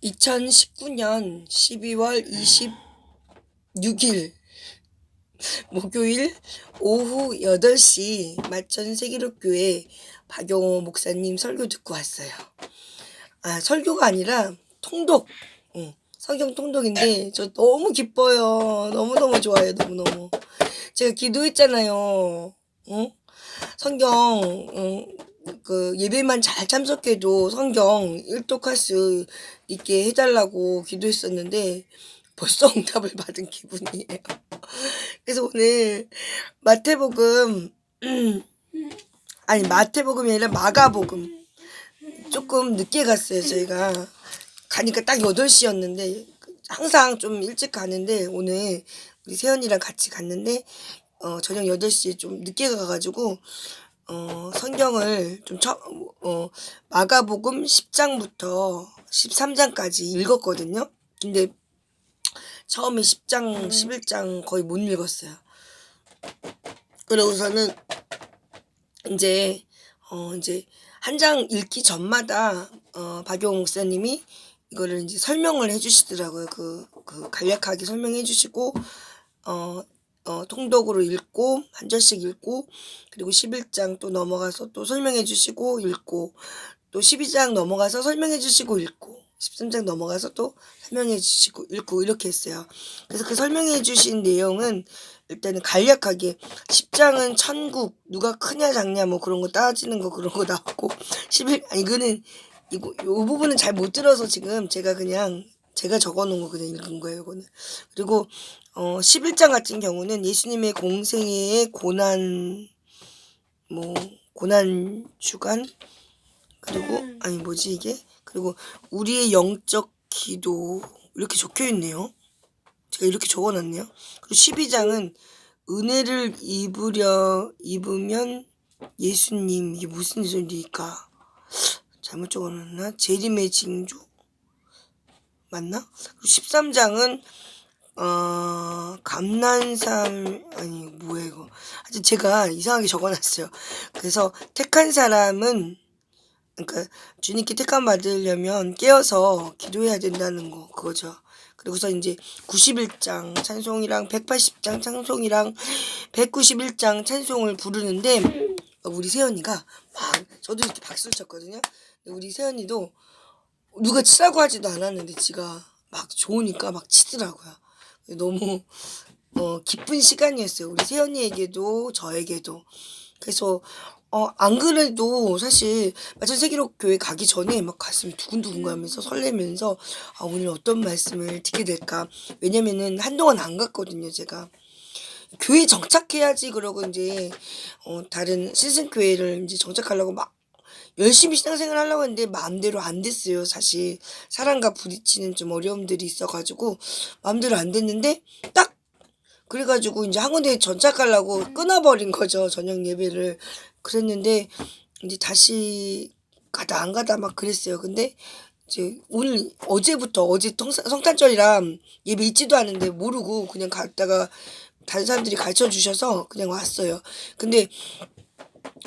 2019년 12월 26일 목요일 오후 8시 마천 세기록교회 박용호 목사님 설교 듣고 왔어요. 설교가 아니라 통독. 성경 통독인데 저 너무 기뻐요. 너무너무 좋아요. 너무너무. 제가 기도했잖아요. 성경 그 예배만 잘 참석해도 성경 일독할 수 있게 해달라고 기도했었는데 벌써 응답을 받은 기분이에요. 그래서 오늘 마태복음이 아니라 마가복음 조금 늦게 갔어요. 저희가 가니까 딱 8시였는데 항상 좀 일찍 가는데 오늘 우리 세연이랑 같이 갔는데 저녁 8시에 좀 늦게 가가지고 성경을 좀 마가복음 10장부터 13장까지 읽었거든요. 근데 처음에 10장, 11장 거의 못 읽었어요. 그러고서는 이제 한 장 읽기 전마다 박용호 목사님이 이거를 이제 설명을 해주시더라고요. 그 간략하게 설명해 주시고 통독으로 읽고 한 절씩 읽고 그리고 11장 또 넘어가서 또 설명해 주시고 읽고 또 12장 넘어가서 설명해 주시고 읽고 13장 넘어가서 또 설명해 주시고 읽고 이렇게 했어요. 그래서 그 설명해 주신 내용은 일단은 간략하게 10장은 천국 누가 크냐 작냐 뭐 그런 거 따지는 거 그런 거 나왔고 11 요 부분은 잘 못 들어서 지금 제가 적어 놓은 거 그냥 읽은 거예요. 이거는. 그리고 11장 같은 경우는 예수님의 공생애의 고난 주간 그리고 그리고 우리의 영적 기도 이렇게 적혀 있네요. 제가 이렇게 적어 놨네요. 그리고 12장은 은혜를 입으면 예수님 이게 무슨 소리일까? 잘못 적어 놨나? 재림의 징조 맞나? 그리고 13장은 감난산 뭐야 이거. 하여튼 제가 이상하게 적어놨어요. 그래서 택한 사람은 그러니까 주님께 택함 받으려면 깨어서 기도해야 된다는 거 그거죠. 그리고서 이제 91장 찬송이랑 180장 찬송이랑 191장 찬송을 부르는데 우리 세연이가 막 저도 이렇게 박수를 쳤거든요. 우리 세연이도 누가 치라고 하지도 않았는데 지가 막 좋으니까 막 치더라고요. 너무 기쁜 시간이었어요. 우리 세연이에게도 저에게도. 그래서 안 그래도 사실 마천 세기록 교회 가기 전에 막 가슴이 두근두근 가면서 설레면서 오늘 어떤 말씀을 듣게 될까. 왜냐면은 한동안 안 갔거든요, 제가. 교회 정착해야지 그러고 이제 다른 신승교회를 이제 정착하려고 막 열심히 신앙생활 하려고 했는데 마음대로 안 됐어요. 사실 사람과 부딪히는 좀 어려움들이 있어가지고 마음대로 안 됐는데 딱 그래가지고 이제 한 군데 전착하려고 끊어버린 거죠. 저녁 예배를. 그랬는데 이제 다시 가다 안 가다 막 그랬어요. 근데 이제 어제 성탄절이라 예배 있지도 않은데 모르고 그냥 갔다가 다른 사람들이 가르쳐 주셔서 그냥 왔어요. 근데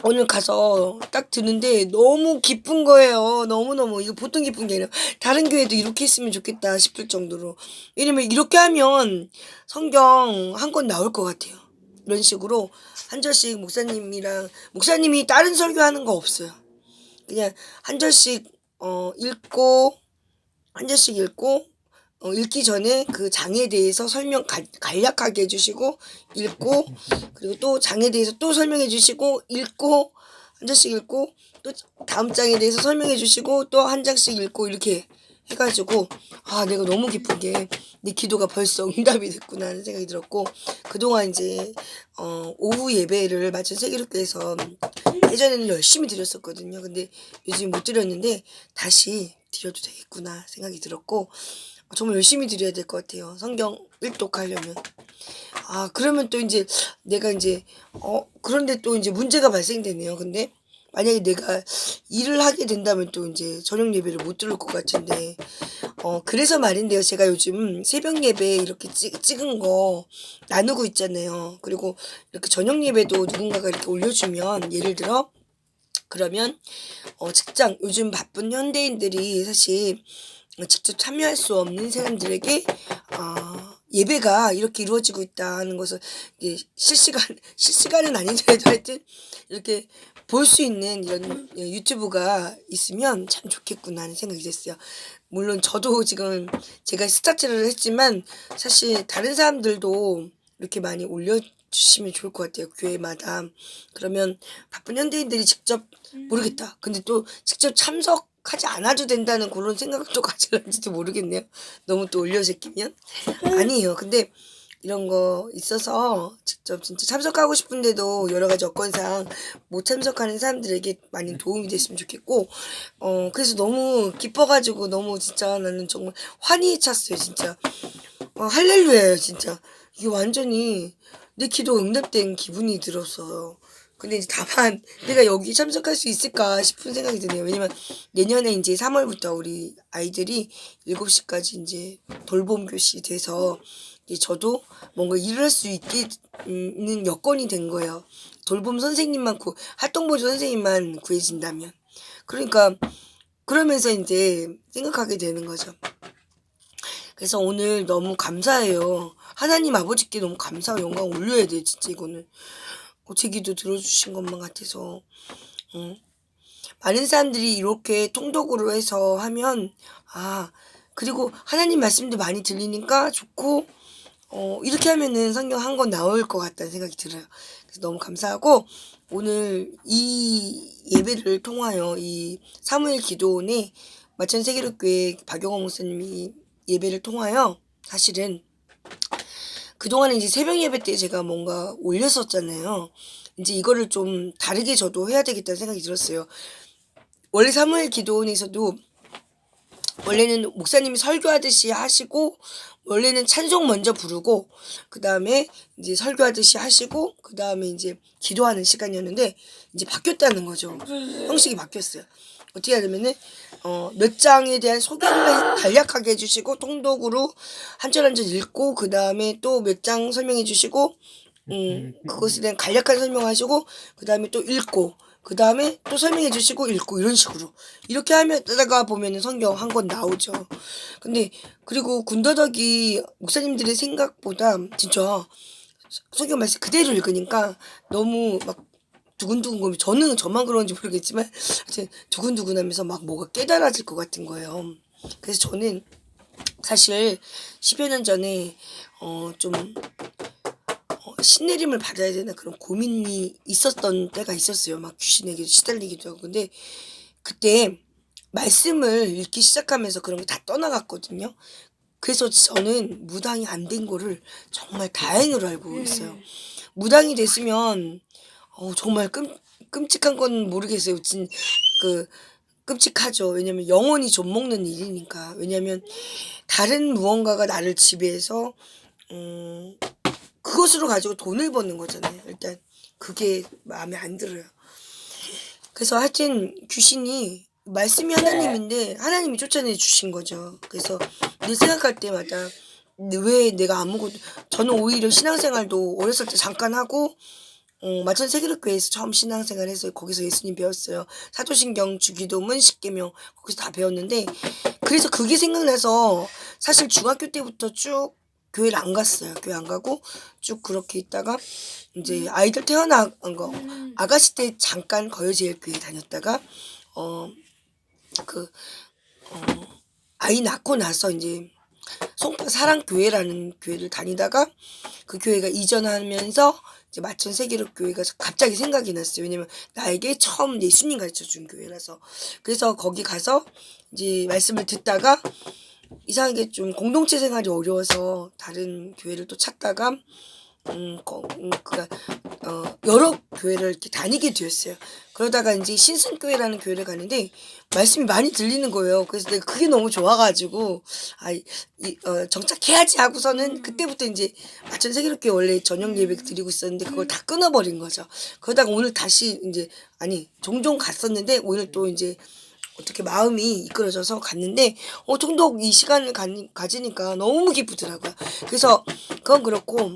오늘 가서 딱 듣는데 너무 기쁜 거예요. 너무너무. 이거 보통 기쁜 게 아니라 다른 교회도 이렇게 했으면 좋겠다 싶을 정도로. 왜냐면 이렇게 하면 성경 한 권 나올 것 같아요. 이런 식으로 한 절씩 목사님이 다른 설교하는 거 없어요. 그냥 한 절씩 읽고 한 절씩 읽고 읽기 전에 그 장에 대해서 설명 간략하게 해주시고 읽고 그리고 또 장에 대해서 또 설명해 주시고 읽고 한 장씩 읽고 또 다음 장에 대해서 설명해 주시고 또 한 장씩 읽고 이렇게 해가지고 내가 너무 기쁜 게 내 기도가 벌써 응답이 됐구나 하는 생각이 들었고 그동안 이제 오후 예배를 마천 세기록교에서 예전에는 열심히 드렸었거든요. 근데 요즘 못 드렸는데 다시 드려도 되겠구나 생각이 들었고 정말 열심히 드려야 될 것 같아요. 성경 일독하려면. 그러면 또 이제 내가 이제 그런데 또 이제 문제가 발생되네요. 근데 만약에 내가 일을 하게 된다면 또 이제 저녁 예배를 못 들을 것 같은데 그래서 말인데요. 제가 요즘 새벽 예배 이렇게 찍은 거 나누고 있잖아요. 그리고 이렇게 저녁 예배도 누군가가 이렇게 올려주면 예를 들어 그러면 직장 요즘 바쁜 현대인들이 사실 직접 참여할 수 없는 사람들에게 예배가 이렇게 이루어지고 있다는 것을 이게 실시간은 아니더라도 하여튼 이렇게 볼 수 있는 이런 유튜브가 있으면 참 좋겠구나 하는 생각이 됐어요. 물론 저도 지금 제가 스타트를 했지만 사실 다른 사람들도 이렇게 많이 올려주시면 좋을 것 같아요, 교회마다. 그러면 바쁜 현대인들이 직접 모르겠다. 근데 또 직접 참석하지 않아도 된다는 그런 생각을 또 가질런지도 모르겠네요. 너무 또 올려제끼면. 아니에요. 근데 이런 거 있어서 직접 진짜 참석하고 싶은데도 여러 가지 여건상 못 참석하는 사람들에게 많이 도움이 됐으면 좋겠고, 그래서 너무 기뻐가지고 너무 진짜 나는 정말 환희에 찼어요, 진짜. 할렐루야예요, 진짜. 이게 완전히 내 기도 응답된 기분이 들었어요. 근데 이제 다만 내가 여기 참석할 수 있을까 싶은 생각이 드네요. 왜냐면 내년에 이제 3월부터 우리 아이들이 7시까지 이제 돌봄 교실이 돼서 이제 저도 뭔가 일을 할 수 있게 있는 여건이 된 거예요. 돌봄 선생님만 활동보조 선생님만 구해진다면. 그러니까 그러면서 이제 생각하게 되는 거죠. 그래서 오늘 너무 감사해요. 하나님 아버지께 너무 감사하고 영광 올려야 돼, 진짜 이거는. 제 기도 들어주신 것만 같아서. 많은 사람들이 이렇게 통독으로 해서 하면, 그리고 하나님 말씀도 많이 들리니까 좋고, 이렇게 하면은 성경 한 권 나올 것 같다는 생각이 들어요. 그래서 너무 감사하고, 오늘 이 예배를 통하여 이 사무엘 기도원의 마천세계로교회 박영호 목사님이 예배를 통하여 사실은 그동안에 이제 새벽 예배 때 제가 뭔가 올렸었잖아요. 이제 이거를 좀 다르게 저도 해야 되겠다는 생각이 들었어요. 원래 사무엘 기도원에서도 원래는 목사님이 설교하듯이 하시고 원래는 찬송 먼저 부르고 그 다음에 이제 설교하듯이 하시고 그 다음에 이제 기도하는 시간이었는데 이제 바뀌었다는 거죠. 형식이 바뀌었어요. 어떻게 하냐면은 몇 장에 대한 소개를 간략하게 해주시고 통독으로 한 절 한 절 읽고 그 다음에 또 몇 장 설명해 주시고 그것에 대한 간략한 설명하시고 그 다음에 또 읽고 그 다음에 또 설명해 주시고 읽고 이런 식으로 이렇게 하다가 보면은 성경 한 권 나오죠. 근데 그리고 군더더기 목사님들의 생각보다 진짜 성경 말씀 그대로 읽으니까 너무 막 두근두근 거리고 저만 그런지 모르겠지만 두근두근하면서 막 뭐가 깨달아질 것 같은 거예요. 그래서 저는 사실 10여 년 전에 좀 신내림을 받아야 되나 그런 고민이 있었던 때가 있었어요. 막 귀신에게 시달리기도 하고. 근데 그때 말씀을 읽기 시작하면서 그런 게 다 떠나갔거든요. 그래서 저는 무당이 안 된 거를 정말 다행으로 알고 있어요. 무당이 됐으면 정말 끔찍한 건 모르겠어요. 끔찍하죠. 왜냐면 영원히 좀 먹는 일이니까. 왜냐면 다른 무언가가 나를 지배해서 그것으로 가지고 돈을 버는 거잖아요. 일단 그게 마음에 안 들어요. 그래서 하여튼 귀신이 말씀이 하나님인데 하나님이 쫓아내 주신 거죠. 그래서 늘 생각할 때마다 왜 내가 아무것도 저는 오히려 신앙생활도 어렸을 때 잠깐 하고 마천 세계로교회에서 처음 신앙생활해서 거기서 예수님 배웠어요. 사도신경, 주기도문, 십계명 거기서 다 배웠는데 그래서 그게 생각나서 사실 중학교 때부터 쭉 교회를 안 갔어요. 교회 안 가고 쭉 그렇게 있다가 이제 아이들 태어난 거 아가씨 때 잠깐 거여제일교회 다녔다가 아이 낳고 나서 이제 송파 사랑교회라는 교회를 다니다가 그 교회가 이전하면서 이제 마천 세계로교회가 갑자기 생각이 났어요. 왜냐면 나에게 처음 예수님 가르쳐 준 교회라서. 그래서 거기 가서 이제 말씀을 듣다가 이상하게 좀 공동체 생활이 어려워서 다른 교회를 또 찾다가 여러 교회를 이렇게 다니게 되었어요. 그러다가 이제 신승교회라는 교회를 가는데 말씀이 많이 들리는 거예요. 그래서 내가 그게 너무 좋아가지고 정착해야지 하고서는 그때부터 이제 마천 세계로교회 원래 저녁 예배 드리고 있었는데 그걸 다 끊어버린 거죠. 그러다가 오늘 다시 이제 종종 갔었는데 오늘 또 이제 어떻게 마음이 이끌어져서 갔는데 통독 이 시간을 가지니까 너무 기쁘더라고요. 그래서 그건 그렇고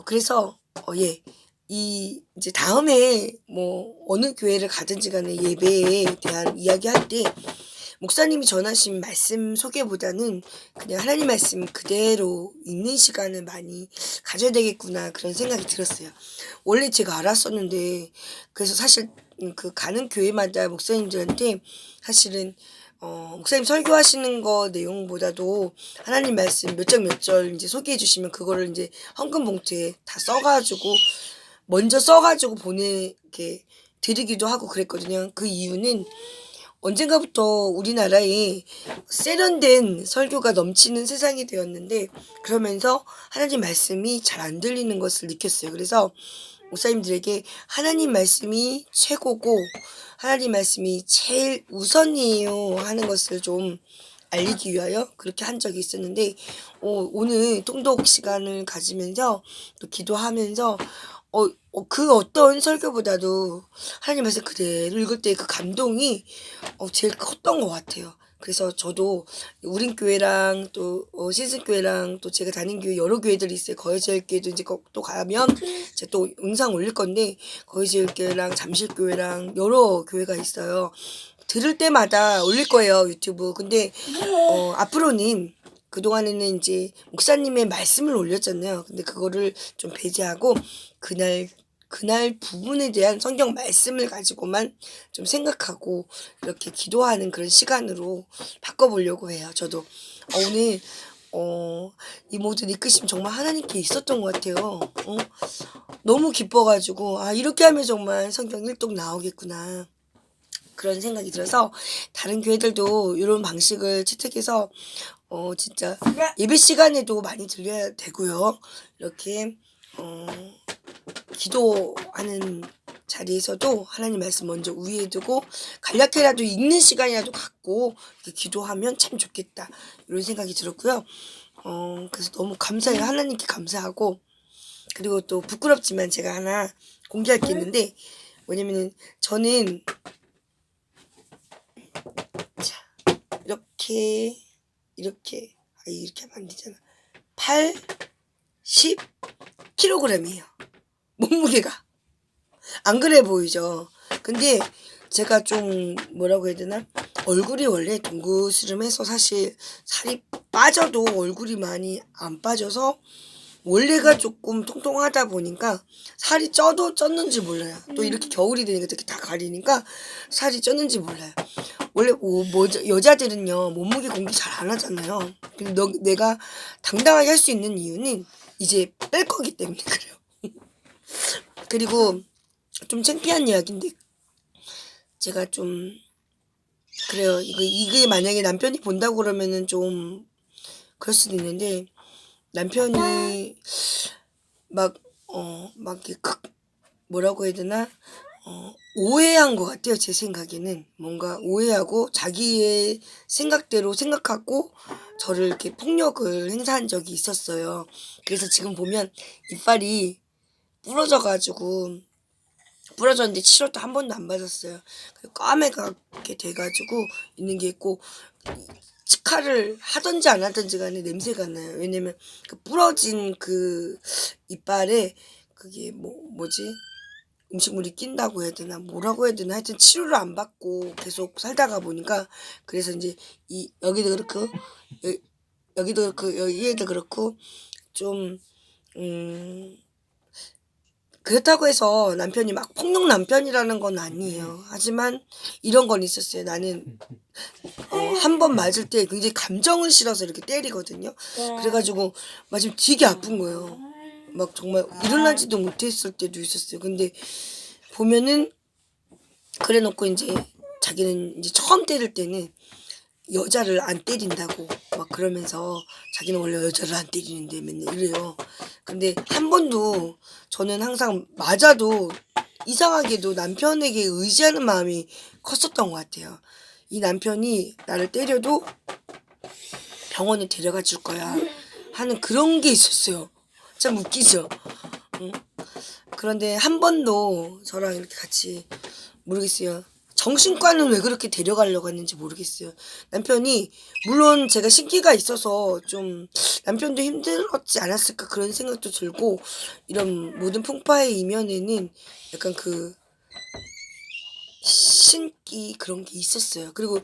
그래서 예. 이제 다음에 뭐 어느 교회를 가든지 간에 예배에 대한 이야기할 때 목사님이 전하신 말씀 소개보다는 그냥 하나님 말씀 그대로 읽는 시간을 많이 가져야 되겠구나 그런 생각이 들었어요. 원래 제가 알았었는데 그래서 사실 그 가는 교회마다 목사님들한테 사실은 목사님 설교하시는 거 내용보다도 하나님 말씀 몇 장 몇 절 이제 소개해 주시면 그거를 이제 헌금 봉투에 다 써가지고 먼저 써가지고 보내게 드리기도 하고 그랬거든요. 그 이유는 언젠가부터 우리나라에 세련된 설교가 넘치는 세상이 되었는데 그러면서 하나님 말씀이 잘 안 들리는 것을 느꼈어요. 그래서 목사님들에게 하나님 말씀이 최고고 하나님 말씀이 제일 우선이에요 하는 것을 좀 알리기 위하여 그렇게 한 적이 있었는데 오늘 통독 시간을 가지면서 또 기도하면서 그 어떤 설교보다도 하나님 말씀 그대로 읽을 때 그 감동이 제일 컸던 것 같아요. 그래서 저도 우린교회랑 또 신승교회랑 또 제가 다닌 교회 여러 교회들이 있어요. 거여제일교회도 이제 또 가면 제가 또 영상 올릴 건데 거여제일교회랑 잠실교회랑 여러 교회가 있어요. 들을 때마다 올릴 거예요 유튜브. 근데 앞으로는 그동안에는 이제 목사님의 말씀을 올렸잖아요. 근데 그거를 좀 배제하고 그날 부분에 대한 성경 말씀을 가지고만 좀 생각하고 이렇게 기도하는 그런 시간으로 바꿔보려고 해요. 저도 오늘 이 모든 이끄심 정말 하나님께 있었던 것 같아요. 너무 기뻐가지고 이렇게 하면 정말 성경 1독 나오겠구나. 그런 생각이 들어서 다른 교회들도 이런 방식을 채택해서 진짜 예배 시간에도 많이 들려야 되고요. 이렇게 기도하는 자리에서도 하나님 말씀 먼저 위에 두고 간략해라도 읽는 시간이라도 갖고 기도하면 참 좋겠다 이런 생각이 들었고요. 그래서 너무 감사해요. 하나님께 감사하고 그리고 또 부끄럽지만 제가 하나 공개할 게 있는데 뭐냐면은 저는 이렇게 하면 안 되잖아. 80kg이에요. 몸무게가. 안 그래 보이죠? 근데 제가 좀 뭐라고 해야 되나? 얼굴이 원래 동그스름해서 사실 살이 빠져도 얼굴이 많이 안 빠져서 원래가 조금 통통하다 보니까 살이 쪘는지 몰라요. 또 이렇게 겨울이 되니까 이렇게 다 가리니까 살이 쪘는지 몰라요. 원래 여자들은요 몸무게 공개 잘 안 하잖아요. 근데 내가 당당하게 할 수 있는 이유는 이제 뺄 거기 때문에 그래요. 그리고 좀 창피한 이야기인데 제가 좀 그래요. 이게 만약에 남편이 본다고 그러면은 좀 그럴 수도 있는데 남편이 막 이렇게 뭐라고 해야 되나 오해한 것 같아요. 제 생각에는 뭔가 오해하고 자기의 생각대로 생각하고 저를 이렇게 폭력을 행사한 적이 있었어요. 그래서 지금 보면 이빨이 부러졌는데 치료도 한 번도 안 받았어요. 까매게 돼가지고 있는 게 있고 치카를 하든지 안 하든지 간에 냄새가 나요. 왜냐면 그 부러진 그 이빨에 그게 뭐지? 음식물이 낀다고 해야 되나 뭐라고 해야 되나 하여튼 치료를 안 받고 계속 살다가 보니까 그래서 이제 여기도 그렇고 여기도 그렇고 여기에도 그렇고 좀 그렇다고 해서 남편이 막 폭력 남편이라는 건 아니에요. 하지만 이런 건 있었어요. 나는 한 번 맞을 때 굉장히 감정을 실어서 이렇게 때리거든요. 그래가지고 맞으면 되게 아픈 거예요. 막 정말 일어나지도 못했을 때도 있었어요. 근데 보면은 그래 놓고 이제 자기는 이제 처음 때릴 때는 여자를 안 때린다고 막 그러면서 자기는 원래 여자를 안 때리는데 맨날 이래요. 근데 한 번도 저는 항상 맞아도 이상하게도 남편에게 의지하는 마음이 컸었던 것 같아요. 이 남편이 나를 때려도 병원에 데려가 줄 거야 하는 그런 게 있었어요. 참 웃기죠. 응? 그런데 한 번도 저랑 이렇게 같이 모르겠어요. 정신과는 왜 그렇게 데려가려고 했는지 모르겠어요. 남편이 물론 제가 신기가 있어서 좀 남편도 힘들었지 않았을까 그런 생각도 들고 이런 모든 풍파의 이면에는 약간 그 신기 그런 게 있었어요. 그리고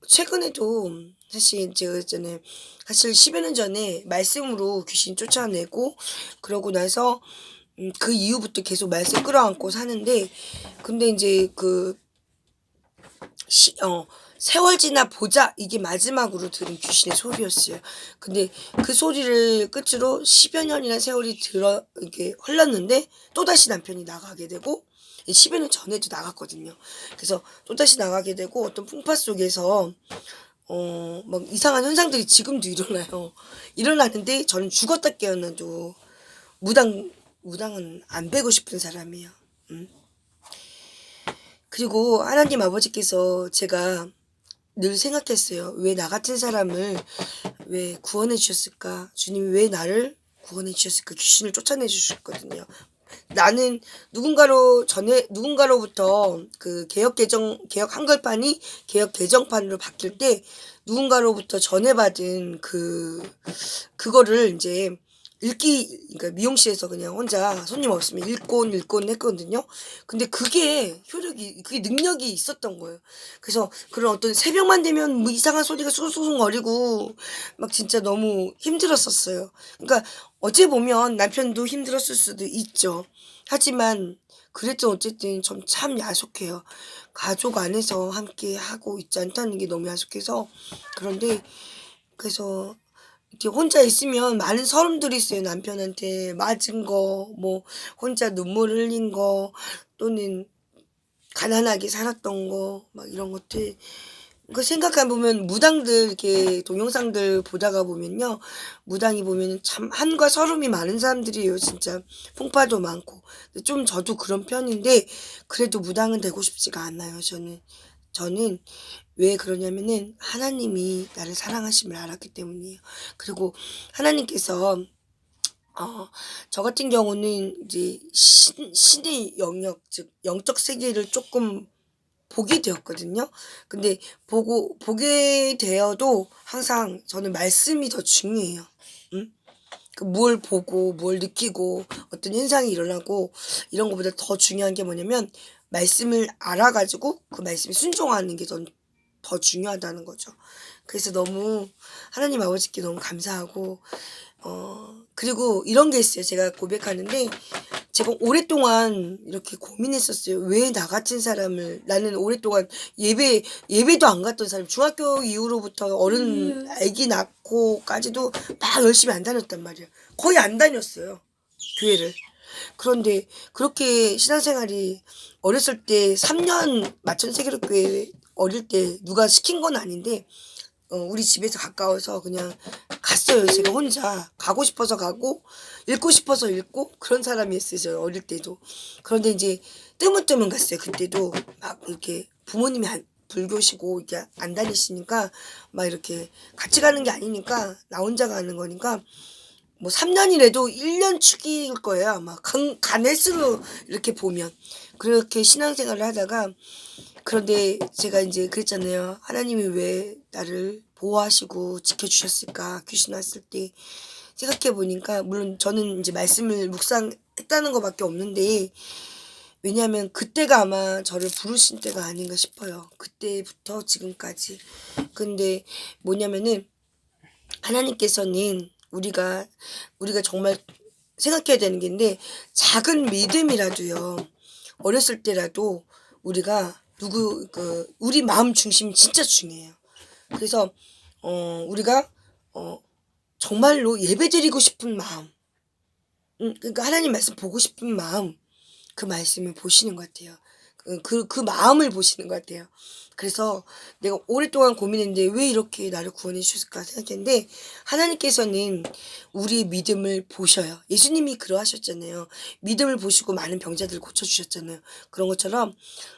최근에도 사실 제가 있잖아요. 사실 10여 년 전에 말씀으로 귀신 쫓아내고 그러고 나서 그 이후부터 계속 말씀 끌어안고 사는데 근데 인제 그 시 "세월 지나 보자." 이게 마지막으로 들은 귀신의 소리였어요. 근데 그 소리를 끝으로 10여 년이나 세월이 들어 이렇게 흘렀는데 또다시 남편이 나가게 되고 이 10여 년 전에도 나갔거든요. 그래서 또다시 나가게 되고 어떤 풍파 속에서 막 이상한 현상들이 지금도 일어나요. 일어나는데 저는 죽었다 깨어나도 무당 무당은 안 뵈고 싶은 사람이에요. 음. 그리고 하나님 아버지께서 제가 늘 생각했어요. '왜 나 같은 사람을 왜 구원해 주셨을까? 주님이 왜 나를 구원해 주셨을까?' 귀신을 쫓아내 주셨거든요. 나는 누군가로부터 그 개역 한글판이 개역 개정판으로 바뀔 때 누군가로부터 전해받은 그거를 인제 그러니까 미용실에서 그냥 혼자 손님 없으면 읽곤 했거든요. 근데 그게 능력이 있었던 거예요. 그래서 그런 어떤 새벽만 되면 뭐 이상한 소리가 숭숭숭거리고 막 진짜 너무 힘들었었어요. 그러니까 어찌 보면 남편도 힘들었을 수도 있죠. 하지만 그래도 어쨌든 전 참 야속해요. 가족 안에서 함께 하고 있지 않다는 게 너무 야속해서 그런데 그래서 이렇게 혼자 있으면 많은 서름들이 있어요. 남편한테 맞은 거 뭐 혼자 눈물 흘린 거 또는 가난하게 살았던 거 막 이런 것들 그 생각해 보면 무당들 이렇게 동영상들 보다가 보면요. 무당이 보면은 참 한과 서름이 많은 사람들이에요 진짜. 풍파도 많고. 근데 좀 저도 그런 편인데 그래도 무당은 되고 싶지가 않아요 저는. 저는 왜 그러냐면은 하나님이 나를 사랑하심을 알았기 때문이에요. 그리고 하나님께서 저 같은 경우는 이제 신의 영역 즉 영적 세계를 조금 보게 되었거든요. 근데 보게 되어도 항상 저는 말씀이 더 중요해요. 음? 뭘 보고 뭘 느끼고 어떤 현상이 일어나고 이런 것보다 더 중요한 게 뭐냐면 말씀을 알아 가지고 그 말씀에 순종하는 게 전 더 중요하다는 거죠. 그래서 너무 하나님 아버지께 너무 감사하고 그리고 이런 게 있어요. 제가 고백하는데 제가 오랫동안 이렇게 고민했었어요. 왜 나 같은 사람을 나는 오랫동안 예배도 안 갔던 사람 중학교 이후로부터 아기 낳고까지도 막 열심히 안 다녔단 말이에요. 거의 안 다녔어요, 교회를. 그런데 그렇게 신앙생활이 어렸을 때 3년 마천 세계로교회 어릴 때 누가 시킨 건 아닌데 우리 집에서 가까워서 그냥 갔어요. 제가 혼자 가고 싶어서 가고 읽고 싶어서 읽고 그런 사람이었어요. 저 어릴 때도. 그런데 이제 뜨문뜨문 갔어요. 그때도 막 이렇게 부모님이 불교시고 이렇게 안 다니시니까 막 이렇게 같이 가는 게 아니니까 나 혼자 가는 거니까 뭐 3 년이라도 1년 축일 거예요 아마 간횟수로 이렇게 보면. 그렇게 신앙생활을 하다가 그런데 제가 인제 그랬잖아요. '하나님이 왜 나를 보호하시고 지켜 주셨을까?' 귀신 왔을 때 생각해 보니까 물론 저는 인제 말씀을 묵상했다는 거 밖에 없는데 왜냐하면 그때가 아마 저를 부르신 때가 아닌가 싶어요. 그때부터 지금까지. 근데 뭐냐면은 하나님께서는 우리가 정말 생각해야 되는 게 인데 작은 믿음이라도요. 어렸을 때라도 우리가 우리 마음 중심이 진짜 중요해요. 그래서 우리가 어 정말로 예배드리고 싶은 마음 그러니까 하나님 말씀 보고 싶은 마음 그 말씀을 보시는 것 같아요. 그 마음을 보시는 것 같아요. 그래서 내가 오랫동안 고민했는데 '왜 이렇게 나를 구원해 주셨을까?' 생각했는데 하나님께서는 우리의 믿음을 보셔요. 예수님이 그러하셨잖아요. 믿음을 보시고 많은 병자들을 고쳐 주셨잖아요. 그런 것처럼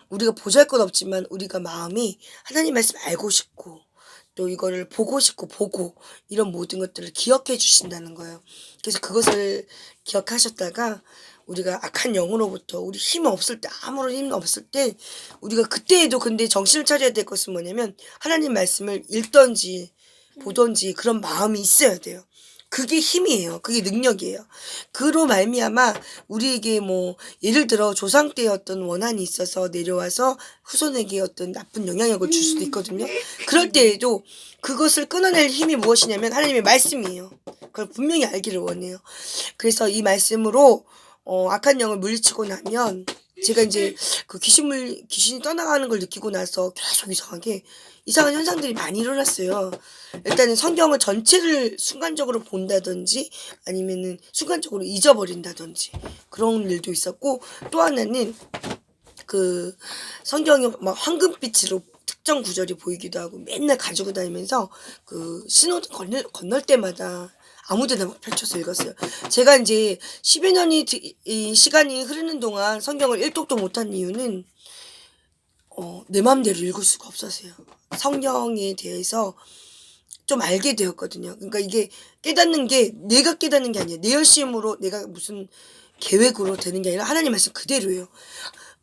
우리가 보잘것없지만 우리가 마음이 하나님 말씀 알고 싶고 또 이거를 보고 싶고 보고 이런 모든 것들을 기억해 주신다는 거예요. 그래서 그것을 기억하셨다가 우리가 악한 영으로부터 우리 힘 없을 때 아무런 힘 없을 때 우리가 그때에도 근데 정신을 차려야 될 것은 뭐냐면 하나님 말씀을 읽든지 보든지 그런 마음이 있어야 돼요. 그게 힘이에요. 그게 능력이에요. 그로 말미암아 우리에게 뭐 예를 들어 조상 때의 어떤 원한이 있어서 내려와서 후손에게 어떤 나쁜 영향력을 줄 수도 있거든요. 그럴 때에도 그것을 끊어낼 힘이 무엇이냐면 하나님의 말씀이에요. 그걸 분명히 알기를 원해요. 그래서 이 말씀으로 악한 영을 물리치고 나면 제가 이제 그 귀신이 떠나가는 걸 느끼고 나서 계속 이상한 현상들이 많이 일어났어요. 일단은 성경을 전체를 순간적으로 본다든지 아니면은 순간적으로 잊어버린다든지 그런 일도 있었고, 또 하나는 그 성경이 막 황금빛으로 특정 구절이 보이기도 하고 맨날 가지고 다니면서 그 신호등 건널 때마다 아무데나 막 펼쳐서 읽었어요. 제가 이제 10여 년이 이 시간이 흐르는 동안 성경을 일독도 못한 이유는 내 마음대로 읽을 수가 없어서요. 성경에 대해서 좀 알게 되었거든요. 그러니까 이게 깨닫는 게 내가 깨닫는 게 아니에요. 내 열심으로 내가 무슨 계획으로 되는 게 아니라 하나님 말씀 그대로예요.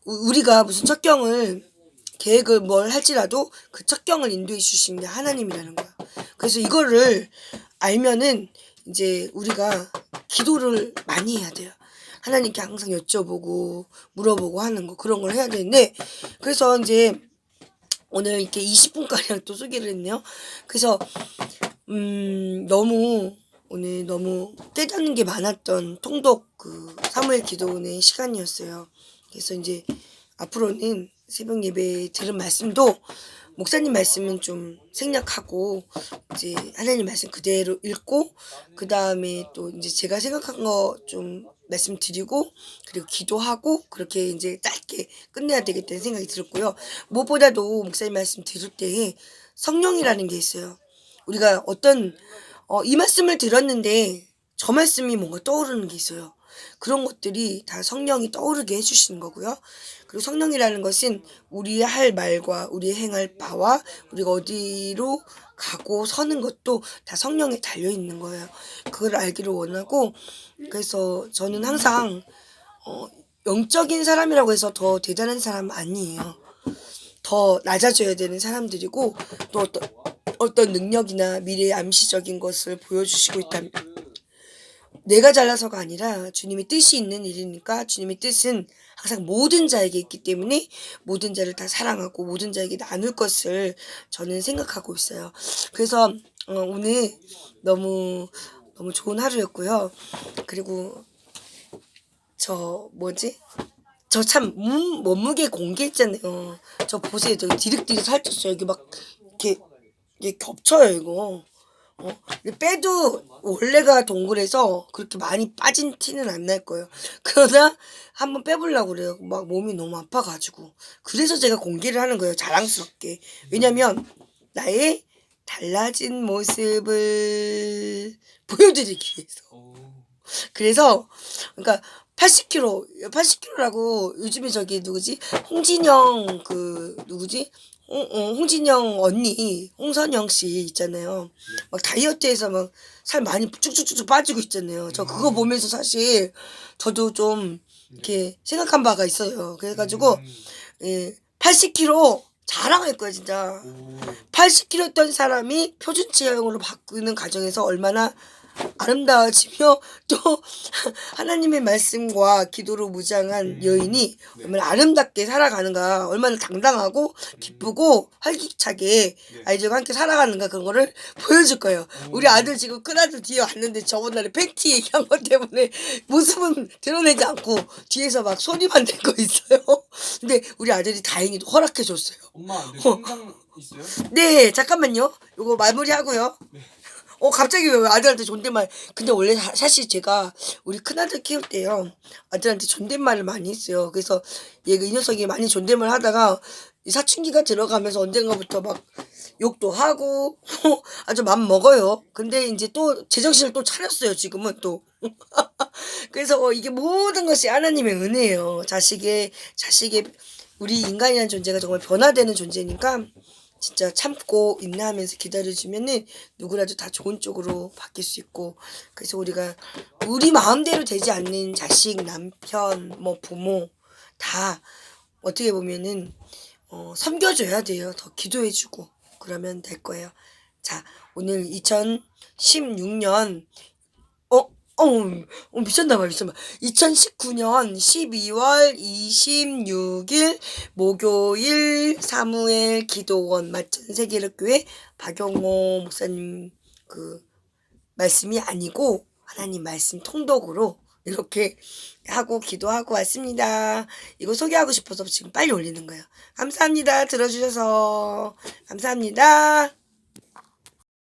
우리가 무슨 척경을 계획을 뭘 할지라도 그 척경을 인도해 주시는 게 하나님이라는 거야. 그래서 이거를 알면은 이제 우리가 기도를 많이 해야 돼요. 하나님께 항상 여쭤보고 물어보고 하는 거, 그런 걸 해야 되는데, 그래서 이제 오늘 이렇게 20분가량 또 소개를 했네요. 그래서 오늘 너무 깨닫는 게 많았던 통독 그 사무엘 기도원의 시간이었어요. 그래서 이제 앞으로는 새벽 예배 들은 말씀도 목사님 말씀은 좀 생략하고 이제 하나님 말씀 그대로 읽고, 그 다음에 또 이제 제가 생각한 거 좀 말씀드리고 그리고 기도하고 그렇게 이제 짧게 끝내야 되겠다는 생각이 들었고요. 무엇보다도 목사님 말씀 들을 때에 성령이라는 게 있어요. 우리가 이 말씀을 들었는데 저 말씀이 뭔가 떠오르는 게 있어요. 그런 것들이 다 성령이 떠오르게 해주시는 거고요. 그리고 성령이라는 것은 우리의 할 말과 우리의 행할 바와 우리가 어디로 가고 서는 것도 다 성령에 달려 있는 거예요. 그걸 알기를 원하고, 그래서 저는 항상 영적인 사람이라고 해서 더 대단한 사람 아니에요. 더 낮아져야 되는 사람들이고, 또 어떤 능력이나 미래의 암시적인 것을 보여주시고 있다면 내가 잘나서가 아니라 주님의 뜻이 있는 일이니까, 주님의 뜻은 항상 모든 자에게 있기 때문에 모든 자를 다 사랑하고 모든 자에게 나눌 것을 저는 생각하고 있어요. 그래서 오늘 너무 너무 좋은 하루였고요. 그리고 저 참 몸무게 공개했잖아요. 저 보세요. 저 디륵디륵 살쪘어요. 여기 막 이게 겹쳐요 이거. 빼도 원래가 동그래서 그렇게 많이 빠진 티는 안 날 거예요. 그러다 한번 빼보려고 그래요. 막 몸이 너무 아파가지고. 그래서 제가 공개를 하는 거예요. 자랑스럽게. 왜냐면 나의 달라진 모습을 보여드리기 위해서. 그래서 그러니까 80kg라고 요즘에 저기 누구지? 홍진영 그 누구지? 홍진영 언니, 홍선영 씨 있잖아요. 막 다이어트해서 막 살 많이 쭉쭉쭉쭉 빠지고 있잖아요. 저 그거 보면서 사실 저도 좀 이렇게 생각한 바가 있어요. 그래가지고 80kg 자랑할 거야 진짜. 80kg였던 사람이 표준 체형으로 바꾸는 과정에서 얼마나 아름다워지며 또 하나님의 말씀과 기도로 무장한 여인이 얼마나 아름답게 살아가는가, 얼마나 당당하고 기쁘고 활기차게 아이들과 함께 살아가는가, 그런 거를 보여줄 거예요. 우리 아들 지금 큰아들 뒤에 왔는데 저번날에 팬티 얘기한 것 때문에 모습은 드러내지 않고 뒤에서 막 소리만 내고 있어요. 근데 우리 아들이 다행히도 허락해줬어요. 엄마, 내 통장 있어요? 네, 잠깐만요. 요거 마무리하고요. 갑자기 왜 아들한테 존댓말. 근데 원래 사실 제가 우리 큰아들 키울 때요, 아들한테 존댓말을 많이 했어요. 그래서 얘가 이 녀석이 많이 존댓말 하다가 이 사춘기가 들어가면서 언젠가부터 막 욕도 하고 아주 맘 먹어요. 근데 이제 또 제정신을 또 차렸어요. 지금은 또. 그래서 이게 모든 것이 하나님의 은혜예요. 자식의 우리 인간이라는 존재가 정말 변화되는 존재니까 진짜 참고 인내하면서 기다려주면은 누구라도 다 좋은 쪽으로 바뀔 수 있고, 그래서 우리가 우리 마음대로 되지 않는 자식, 남편, 뭐 부모 다 어떻게 보면은 섬겨줘야 돼요. 더 기도해주고 그러면 될 거예요. 자, 오늘 2016년 미쳤나봐, 미쳤나봐. 2019년 12월 26일 목요일 사무엘 기도원 맞전 세계력교회 박용호 목사님 그 말씀이 아니고 하나님 말씀 통독으로 이렇게 하고 기도하고 왔습니다. 이거 소개하고 싶어서 지금 빨리 올리는 거예요. 감사합니다. 들어주셔서 감사합니다.